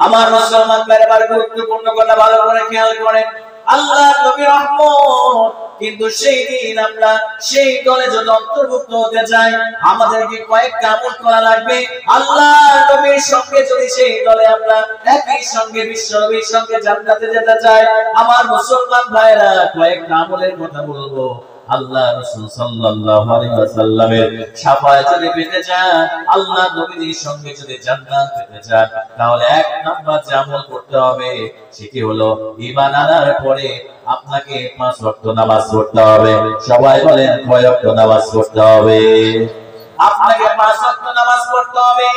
আমার মুসলমান ভাইরা গুরুত্বপূর্ণ কথা ভালো করে খেয়াল করেন। আল্লাহ নবী রহমত, কিন্তু সেই দিন আমরা সেই দলে যদি অন্তর্ভুক্ত হতে চাই আমাদেরকে কয়েকটা আমল করা লাগবে। আল্লাহ নবীর সঙ্গে যদি সেই দলে আমরা একই সঙ্গে বিশ্ব নবীর সঙ্গে জান্নাতে যেতে চাই, আমার মুসলমান ভাইরা কয়েকটা আমলের কথা বলবো। আল্লাহ রাসূল সাল্লাল্লাহু আলাইহি ওয়াসাল্লামের শাফায়াত যদি পেতে চান, আল্লাহ নবীর সঙ্গে যদি জান্নাত পেতে চান, তাহলে এক নাম্বার যে আমল করতে হবে সেটি হলো ঈমান আনার পরে আপনাকে 5 ওয়াক্ত নামাজ পড়তে হবে। সবাই বলেন কয় ওয়াক্ত নামাজ পড়তে হবে? আপনাকে 5 ওয়াক্ত নামাজ পড়তে হবে।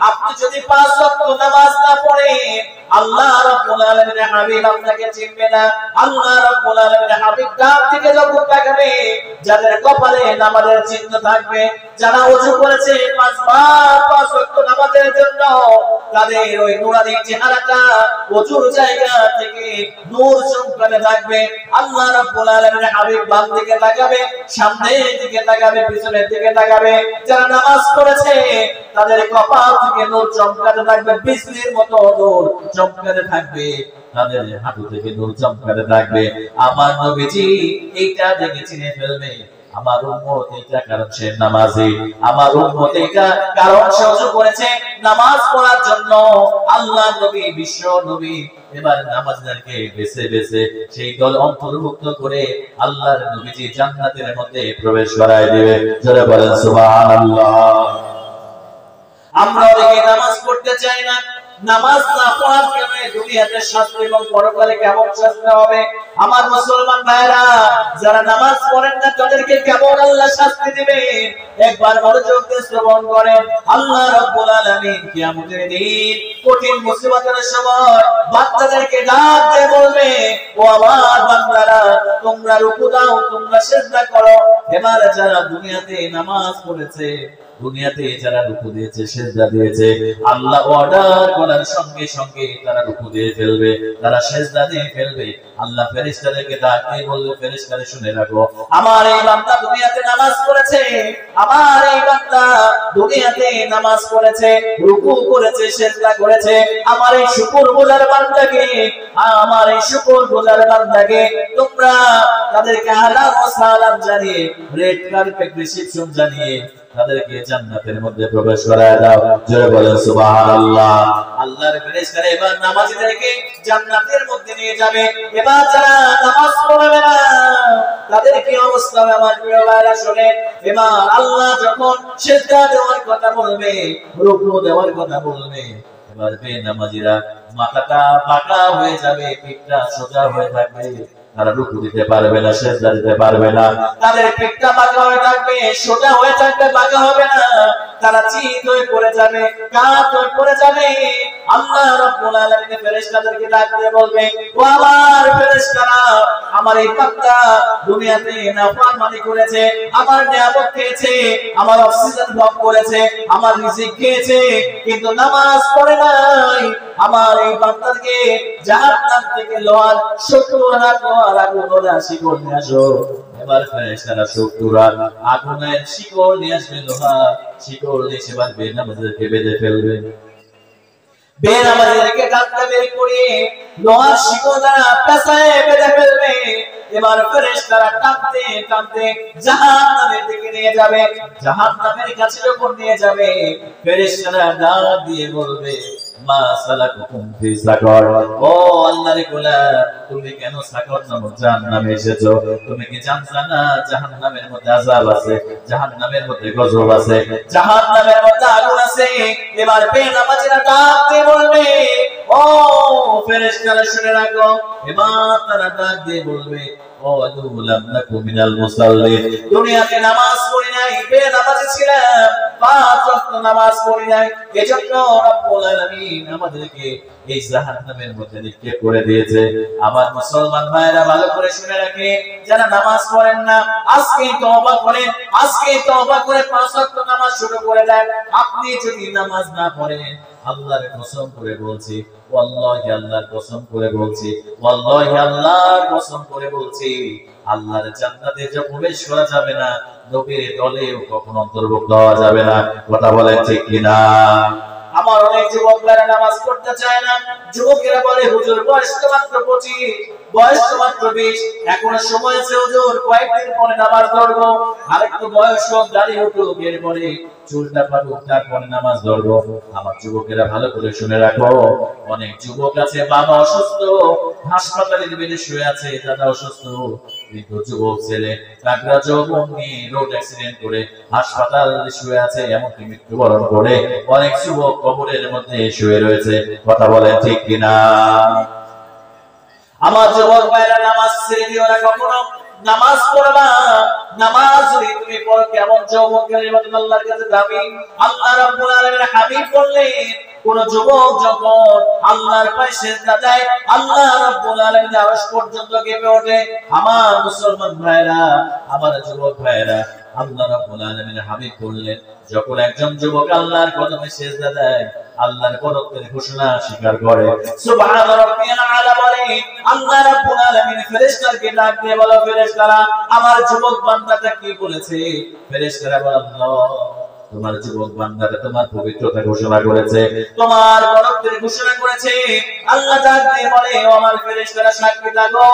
আপনি যদি 5 ওয়াক্ত নামাজ না পড়েন, আল্লাহ রাব্বুল আলামিনের হাবিব আপনাকে চিনবে না। আল্লাহ রাব্বুল আলামিনের হাবিব ডান দিকে যখন তাকাবে, যাদের কপালে নামাজের চিহ্ন থাকবে, যারা ওযু করেছে 5 বার 5 ওয়াক্ত নামাজের জন্য, তাদের ওই নূরানি চেহারাটা ওযুর জায়গা থেকে নূর চমকাতে থাকবে। আল্লাহ রাব্বুল আলামিনের হাবিব বাম দিকে তাকাবে, সামনের দিকে তাকাবে, পিছনের দিকে তাকাবে, যারা নামাজ পড়েছে তাদের কপাল থেকে নূর চমকাতে থাকবে, বিজলির মতো নূর চমকাতে থাকবে, তাদের হাঁটু থেকে নূর চমকাতে থাকবে। আমার নবীজি এইটা দেখে চিনে ফেলবে আমার উম্মত এটা কারণ সে নামাজি, আমার উম্মত এটা কারণ সে ওযু করেছে নামাজ পড়ার জন্য। আল্লাহ নবী বিশ্ব নবী এবার নামাজীদেরকে বেছে বেছে সেই দল অন্তর্ভুক্ত করে আল্লাহর নবীজি জান্নাতের মধ্যে প্রবেশ করায় দিবে। জোরে বলেন সুবহানাল্লাহ। আমরা অনেকে নামাজ পড়তে চাই না। নামাজ না পড়ার কারণে দুনিয়াতে শাস্তি এবং পরকালে কেমন শাস্তি হবে? আমার মুসলমান ভাইরা, যারা নামাজ পড়েন না তাদেরকে কেমন আল্লাহ শাস্তি দিবেন একবার মনোযোগ দিয়ে শ্রবণ করেন। আল্লাহ রাব্বুল আলামিন কিয়ামতের দিন কঠিন মুসিবতের সময় বান্দাদেরকে ডাক দিয়ে বলবে, ও আমার বান্দারা, তোমরা রুকু দাও, তোমরা সিজদা করো। এবার যারা দুনিয়াতে নামাজ পড়েছে, দুনিয়াতে যারা রুকু দিয়েছে, সিজদা দিয়েছে, আল্লাহ অর্ডার করার সঙ্গে সঙ্গে তারা রুকু দিয়ে ফেলবে, তারা সিজদা দিয়ে ফেলবে। আল্লাহ ফেরেশতাদেরকে ডাকে বলবে, ফেরেশতারা শুনে রাখো, আমার এই বান্দা দুনিয়াতে নামাজ পড়েছে, আমার এই বান্দা দুনিয়াতে নামাজ পড়েছে, রুকু করেছে, সিজদা করেছে, আমার এই শুকরগুজার বান্দাকে, আমার এই শুকরগুজার বান্দাকে তোমরা তাদেরকে আহলান ওয়া সাহলান জানিয়ে, রেড কার্পেট রিসেপশন জানিয়ে তাদেরকে জান্নাতের মধ্যে প্রবেশ করায় দাও। জোরে বলেন সুবহানাল্লাহ। আল্লাহর ফেরেশতারা এবার নামাজীদেরকে জান্নাতের মধ্যে নিয়ে যাবে। এবার যারা নামাজ পড়বে না তাদের কি অবস্থা হবে আমার প্রিয় ভাইরা শুনেন। এবার আল্লাহ যখন সিজদা দেওয়ার কথা বলবে, রুকু দেওয়ার কথা বলবে, এবার বেনামাজীরা মাথাটা বাঁকা হয়ে যাবে, পিঠটা সোজা হয়ে থাকবে, তারা রুকু দিতে পারবে না, সিজদা দিতে পারবে না, তাদের পিঠটা বাঁকা হয়ে থাকবে, সোজা হয়ে থাকবে, বাঁকা হবে না, তারা চিত হয়ে পড়ে যাবে, কাত হয়ে পড়ে যাবে। আল্লাহ রাব্বুল আলামিন ফেরেশতাদেরকে ডাক দিয়ে বলবে, ও আমার ফেরেশতারা, আমার এই বান্দা দুনিয়াতে নাফরমানি করেছে, আমার নিয়ামত খেয়েছে, আমার অক্সিজেন ভোগ করেছে, আমার রিজিক খেয়েছে, কিন্তু নামাজ পড়ে নাই। আমার এই বান্দাকে জাহান্নাম থেকে লোহার 70 হাত লোহার আগুনের শিকল নিয়ে আসো। এবার ফেরেশতারা 70 হাত আগুনের শিকল নিয়ে আসবে, লোহার শিকল নিয়ে সেবার বেনামাজীদেরকে বেঁধে ফেলবে। বেনামাজীদেরকে ডাক্তার বের করে লোহার শিকল দ্বারা পেঁচায়ে বেঁধে ফেলবে। এবার ফেরেশতারা টানতে টানতে জাহান্নামের দিকে নিয়ে যাবে। জাহান্নামের কাছে যখন নিয়ে যাবে, ফেরেশতারা ডাক দিয়ে বলবে, মা সালাকুকুম ফি সাকর, ও আল্লাহর গোলাম, তুমি কেন সাকর নামক জাহান্নামে এসেছো? তুমি কি জানতা না জাহান্নামের মধ্যে আযাব আছে, জাহান্নামের মধ্যে গজব আছে, জাহান্নামের মধ্যে আগুন আছে? এবার বেনামাজীরা ডাক দিয়ে বলবে, ও ফেরেশতারা শুনে রাখো। এবার তারা ডাক দিয়ে বলবে, ও আদুলাম নাকু মিনাল মুসাল্লিন, দুনিয়াতে নামাজ পড়ি নাই, বেনামাজি ছিলাম, 5 ওয়াক্ত নামাজ পড়ি নাই, এজন্য রব্বুল আলামিন আমাদেরকে এই জাহান্নামের মধ্যে নিক্ষেপ করে দিয়েছে। আমার মুসলমান ভাইরা ভালো করে শুনে রাখেন, যারা নামাজ পড়েন না আজকেই তওবা করেন, আজকেই তওবা করে 5 ওয়াক্ত নামাজ শুরু করে দেন। আপনি যদি নামাজ না পড়েন, আল্লাহর কসম করে বলছি, ওয়াল্লাহি আল্লাহর কসম করে বলছি, ওয়াল্লাহি আল্লাহর কসম করে বলছি, আল্লাহর জান্নাতে যে প্রবেশ করা যাবে না, নবীর দলেও কখনো অন্তর্ভুক্ত হওয়া যাবে না। কথা বলেন ঠিক কিনা? আমার অনেক যুবকরা নামাজ পড়তে চায় না। যুবকেরা বলে হুজুর বয়স তো মাত্র 25, বয়স তো মাত্র 20, এখনো সময় আছে হুজুর, কয়েকদিন পরে নামাজ ধরবো, আরেকটু বয়স হোক, দাড়ি উঠুক, এরপরে চুলটা পাকুক, তারপরে নামাজ ধরবো। আমার যুবকেরা ভালো করে শুনে রাখো, অনেক যুবক আছে বাবা অসুস্থ, হাসপাতালের বেডে শুয়ে আছে, দাদা অসুস্থ, কিন্তু যুবক ছেলে টাকরা যৌবন নিয়ে রোড অ্যাক্সিডেন্ট করে হাসপাতালে শুয়ে আছে, এমনকি মৃত্যুবরণ করে অনেক যুবক কবরের মধ্যে শুয়ে রয়েছে। কথা বলেন ঠিক কিনা? আমার যুবক ভাইরা নামাজ ছেড়ে দিও না কখনো, নামাজ পড়বা। নামাজ যদি তুমি পড়ো কেমন যৌবনকারীর মতো আল্লাহর কাছে দাবি। আল্লাহ রাব্বুল আলামিন হাবিব বললেন, কোন যুবক যখন আল্লাহর পায়ে সিজদা দেয়, আল্লাহ রাব্বুল আলামিন আরশ পর্যন্ত কেঁপে ওঠে। আমার মুসলমান ভাইরা, আমার যুবক ভাইরা, আল্লাহ রাব্বুল আলামিন হাবিব বললেন, যখন একজন যুবক আল্লাহর কদমে সিজদা দেয়, আল্লাহর পরত্বের ঘোষণা স্বীকার করে, সুবহান রাব্বিয়াল আলা বলে, আল্লাহ রাব্বুল আলামিন ফেরেশতাকে ডাক দিয়ে বলে, ফেরেশতারা আমার যুবক বান্দাটা কি বলেছে? ফেরেশতারা বলে, আল্লাহ তোমার যুবক বান্দাটা তোমার পবিত্রতা ঘোষণা করেছে, তোমার পরত্বের ঘোষণা করেছে। আল্লাহ ডাক দিয়ে বলে, ও আমার ফেরেশতারা সাক্ষী থাকো,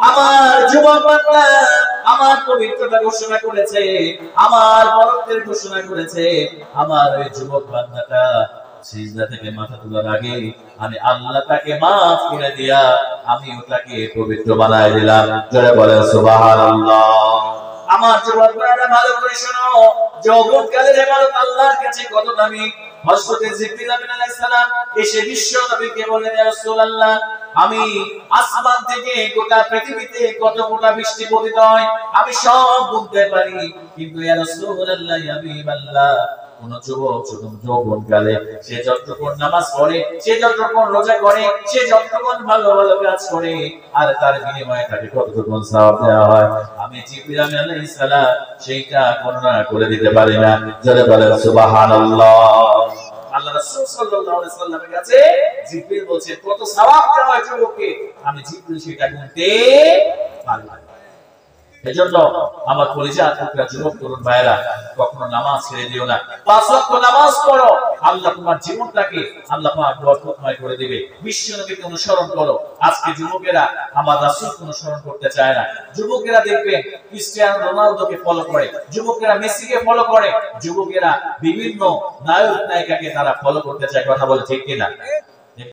আমার যুবক বান্দা আমার পবিত্রতা ঘোষণা করেছে, আমার পরত্বের ঘোষণা করেছে। আমার ওই যুবক বান্দাটা সিজদা থেকে মাথা তোলার আগে আমি আল্লাহ তাকে মাফ করে দিয়া আমি ওটাকে পবিত্র বানায় দিলাম। জোরে বলেন সুবহানাল্লাহ। আমার যুবকরা ভালো করে শোনো, যৌবনকালের ইবাদত আল্লাহর কাছে কত দামি। হযরত জিবরিল আলাইহিস সালাম এসে বিশ্ব নবীকে বললেন, ইয়া রাসূলুল্লাহ, আমি আসমান থেকে গোটা পৃথিবীতে কত ফোঁটা বৃষ্টি পতিত হয় আমি সব বুঝতে পারি, কিন্তু ইয়া রাসূলুল্লাহ, ইয়া হাবিবাল্লাহ, কোন যুবক যৌবনকালে সে যতক্ষণ নামাজ পড়ে, সে যতক্ষণ রোজা করে, সে যতক্ষণ ভালো ভালো কাজ করে, আর তার বিনিময়ে তাকে কতটুকু সওয়াব দেওয়া হয়, আমি জিবরিল আলাইহিস সালাম সেইটা বর্ণনা করে দিতে পারি না। জোরে বলেন সুবহানাল্লাহ। আল্লাহ রাসূল সাল্লাল্লাহু আলাইহি ওয়াসাল্লামের কাছে জিবরিল বলছে, কত সওয়াব দেওয়া হয় যুবককে, আমি জিবরিল সেটা গুনতে পারি না। এজন্য আমার কলিজার টুকরা যুবক তরুণ ভাইরা, কখনো নামাজ ছেড়ে দিও না। 5 ওয়াক্ত নামাজ পড়ো, আল্লাহ তোমার জীবনটাকে আল্লাহ পাক বরকতময় করে দিবে। বিশ্ব নবীকে অনুসরণ করো। আজকে যুবকেরা আমার রাসূলকে অনুসরণ করতে চায় না। যুবকেরা দেখবে ক্রিস্টিয়ানো রোনালদোকে ফলো করে, যুবকেরা মেসিকে ফলো করে, যুবকেরা বিভিন্ন নায়ক নায়িকাকে তারা ফলো করতে চায়। কথা বলে ঠিক কিনা?